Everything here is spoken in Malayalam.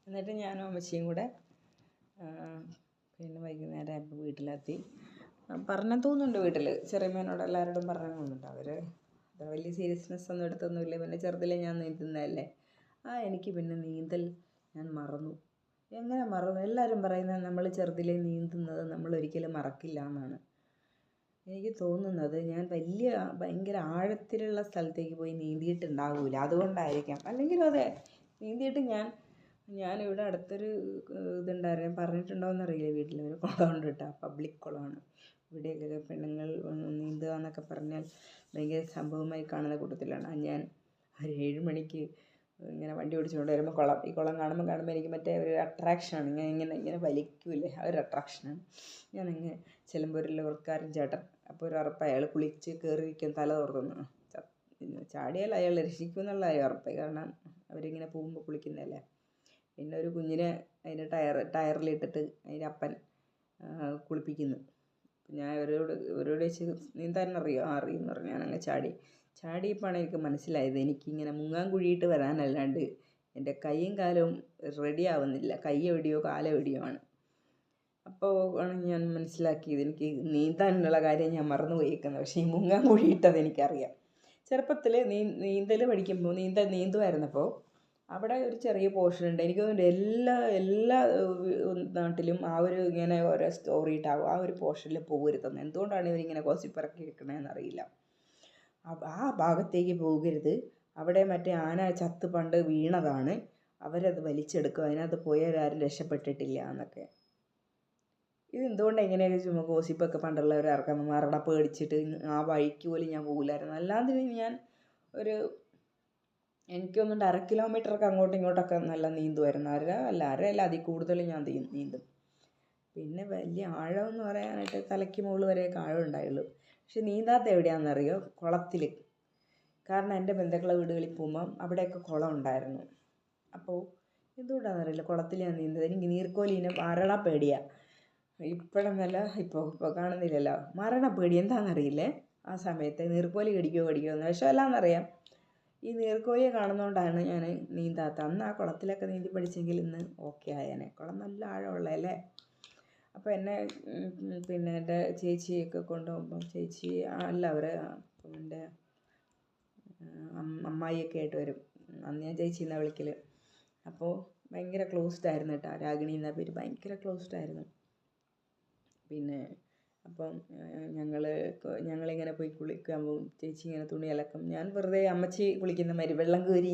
എന്നിട്ട് ഞാനും അമ്മച്ചിയും കൂടെ പിന്നെ വൈകുന്നേരം ആയപ്പോൾ വീട്ടിലെത്തി. പറഞ്ഞെന്ന് തോന്നുന്നുണ്ട് വീട്ടിൽ ചെറിയമ്മേനോട് എല്ലാവരോടും പറഞ്ഞെന്ന് തോന്നുന്നുണ്ട്. അവർ അത് വലിയ സീരിയസ്നെസ് ഒന്നും എടുത്തൊന്നുമില്ല. പിന്നെ ചെറുതിലേ ഞാൻ നീന്തുന്നതല്ലേ. എനിക്ക് പിന്നെ നീന്തൽ ഞാൻ മറന്നു. എങ്ങനെ മറന്നു? എല്ലാവരും പറയുന്നത് നമ്മൾ ചെറുതിലേ നീന്തുന്നത് നമ്മളൊരിക്കലും മറക്കില്ല എന്നാണ്. എനിക്ക് തോന്നുന്നത് ഞാൻ ഭയങ്കര ആഴത്തിലുള്ള സ്ഥലത്തേക്ക് പോയി നീന്തിയിട്ടുണ്ടാവില്ല, അതുകൊണ്ടായിരിക്കാം. അല്ലെങ്കിലും അതെ, നീന്തിയിട്ട് ഞാനിവിടെ അടുത്തൊരു ഇതുണ്ടായിരുന്നു, പറഞ്ഞിട്ടുണ്ടോയെന്നറിയില്ല, വീട്ടിലൊരു കുളമുണ്ട് കേട്ടോ, പബ്ലിക് കുളമാണ്. ഇവിടെയൊക്കെ പെണ്ണുങ്ങൾ നീന്തുക എന്നൊക്കെ പറഞ്ഞാൽ ഭയങ്കര സംഭവമായി കാണുന്ന കൂട്ടത്തിലാണ് ഞാൻ. ഒരു 7 മണിക്ക് ഇങ്ങനെ വണ്ടി ഓടിച്ചുകൊണ്ട് വരുമ്പോൾ ഈ കുളം കാണുമ്പോൾ എനിക്ക് മറ്റേ ഒരു അട്രാക്ഷനാണ്. ഇങ്ങനെ വലിക്കൂലേ, ആ ഒരു അട്രാക്ഷനാണ്. ഞാനങ്ങ് ചെല്ലുമ്പോൾ ഒരു ലോറിക്കാരൻ ചേട്ടൻ, അപ്പോൾ ഒരു ഉറപ്പ് അയാൾ കുളിച്ച് കയറിയിരിക്കും, തല തുറന്നു. ചാടിയാൽ അയാൾ രക്ഷിക്കുമെന്നുള്ള ഉറപ്പ്, കാരണം അവരിങ്ങനെ പോകുമ്പോൾ കുളിക്കുന്നതല്ലേ. പിന്നെ ഒരു കുഞ്ഞിനെ അതിൻ്റെ ടയറിലിട്ടിട്ട് അതിൻ്റെ അപ്പൻ കുളിപ്പിക്കുന്നു. ഞാൻ ഇവരോട് ചോദിച്ച് നീന്താൻ അറിയുമെന്ന് പറഞ്ഞു. ഞാനങ്ങ് ചാടിയപ്പോഴാണ് എനിക്ക് മനസ്സിലായത് എനിക്കിങ്ങനെ മുങ്ങാൻ കുഴിയിട്ട് വരാനല്ലാണ്ട് എൻ്റെ കൈയും കാലും റെഡി ആവുന്നില്ല. കൈ എവിടെയോ കാലെവിടെയോ ആണ്. അപ്പോൾ ആണ് ഞാൻ മനസ്സിലാക്കിയത് എനിക്ക് നീന്താനുള്ള കാര്യം ഞാൻ മറന്നു പോയിരിക്കുന്നത്. പക്ഷേ ഈ മുങ്ങാൻ കുഴിയിട്ടത് എനിക്കറിയാം. ചെറുപ്പത്തിൽ നീന്തൽ പഠിക്കുമ്പോൾ നീന്തുമായിരുന്നപ്പോൾ അവിടെ ഒരു ചെറിയ പോർഷൻ ഉണ്ട്. എനിക്ക് തോന്നുന്നുണ്ട് എല്ലാ നാട്ടിലും ആ ഒരു ഇങ്ങനെ ഓരോ സ്റ്റോറി ഇട്ടാവും, ആ ഒരു പോർഷനിൽ പോകരുതെന്ന്. എന്തുകൊണ്ടാണ് ഇവരിങ്ങനെ ഗോസിപ്പിറക്കി വെക്കണതെന്ന് അറിയില്ല. ആ ഭാഗത്തേക്ക് പോകരുത്, അവിടെ മറ്റേ ആന ചത്ത് പണ്ട് വീണതാണ്, അവരത് വലിച്ചെടുക്കും, അതിനകത്ത് പോയാൽ ആരും രക്ഷപ്പെട്ടിട്ടില്ല എന്നൊക്കെ. ഇതെന്തുകൊണ്ടാണ് ഇങ്ങനെയൊക്കെ ചുമ്മാ ഗോസിപ്പൊക്കെ പണ്ടുള്ളവർ ഇറക്കുന്നത്? മരണം പേടിച്ചിട്ട് ആ വഴിക്ക് പോലും ഞാൻ പോകില്ലായിരുന്നു. അല്ലാതെ ഞാൻ എനിക്കൊന്നുണ്ട് 1/2 കിലോമീറ്ററൊക്കെ അങ്ങോട്ടും ഇങ്ങോട്ടൊക്കെ നല്ല നീന്തുമായിരുന്നു. അരയല്ല, അതിൽ കൂടുതൽ ഞാൻ നീന്തും. പിന്നെ വലിയ ആഴമെന്ന് പറയാനായിട്ട് തലയ്ക്ക് മുകളിൽ വരെയൊക്കെ ആഴം ഉണ്ടായുള്ളൂ. പക്ഷെ നീന്താത്ത എവിടെയാണെന്നറിയോ? കുളത്തിൽ. കാരണം എൻ്റെ ബന്ധുക്കളുടെ വീടുകളിൽ പോകുമ്പം അവിടെയൊക്കെ കുളം ഉണ്ടായിരുന്നു. അപ്പോൾ എന്തുകൊണ്ടാണെന്നറിയില്ല കുളത്തിൽ ഞാൻ നീന്തത്. എനിക്ക് നീർക്കോലീനെ പേടിയാണ്. ഇപ്പോഴൊന്നല്ല, ഇപ്പോൾ കാണുന്നില്ലല്ലോ. മരണപ്പേടി എന്താണെന്നറിയില്ലേ ആ സമയത്ത്. നീർക്കോലി കടിക്കുമോ എന്ന് വിഷമല്ലാന്നറിയാം. ഈ നീർക്കോലിയെ കാണുന്നതുകൊണ്ടാണ് ഞാൻ നീന്താത്ത. അന്ന് ആ കുളത്തിലൊക്കെ നീന്തി പഠിച്ചെങ്കിൽ ഇന്ന് ഓക്കെ ആയേനെ. കുളം നല്ല ആഴമുള്ളതല്ലേ. അപ്പോൾ എന്നെ പിന്നെ എൻ്റെ ചേച്ചിയൊക്കെ കൊണ്ടുപോകുമ്പം അവർ എൻ്റെ അമ്മായിയൊക്കെ ആയിട്ട് വരും. അന്ന് ഞാൻ ചേച്ചി എന്നാണ് വിളിക്കൽ. അപ്പോൾ ഭയങ്കര ക്ലോസ്ഡ് ആയിരുന്നു കേട്ടോ. രാഗിണി എന്ന പേര്, ഭയങ്കര ക്ലോസ്ഡ് ആയിരുന്നു. പിന്നെ അപ്പം ഞങ്ങളിങ്ങനെ പോയി കുളിക്കാൻ പോകും. ചേച്ചി ഇങ്ങനെ തുണി അലക്കും, ഞാൻ വെറുതെ അമ്മച്ചി കുളിക്കുന്ന മാതിരി വെള്ളം കോരി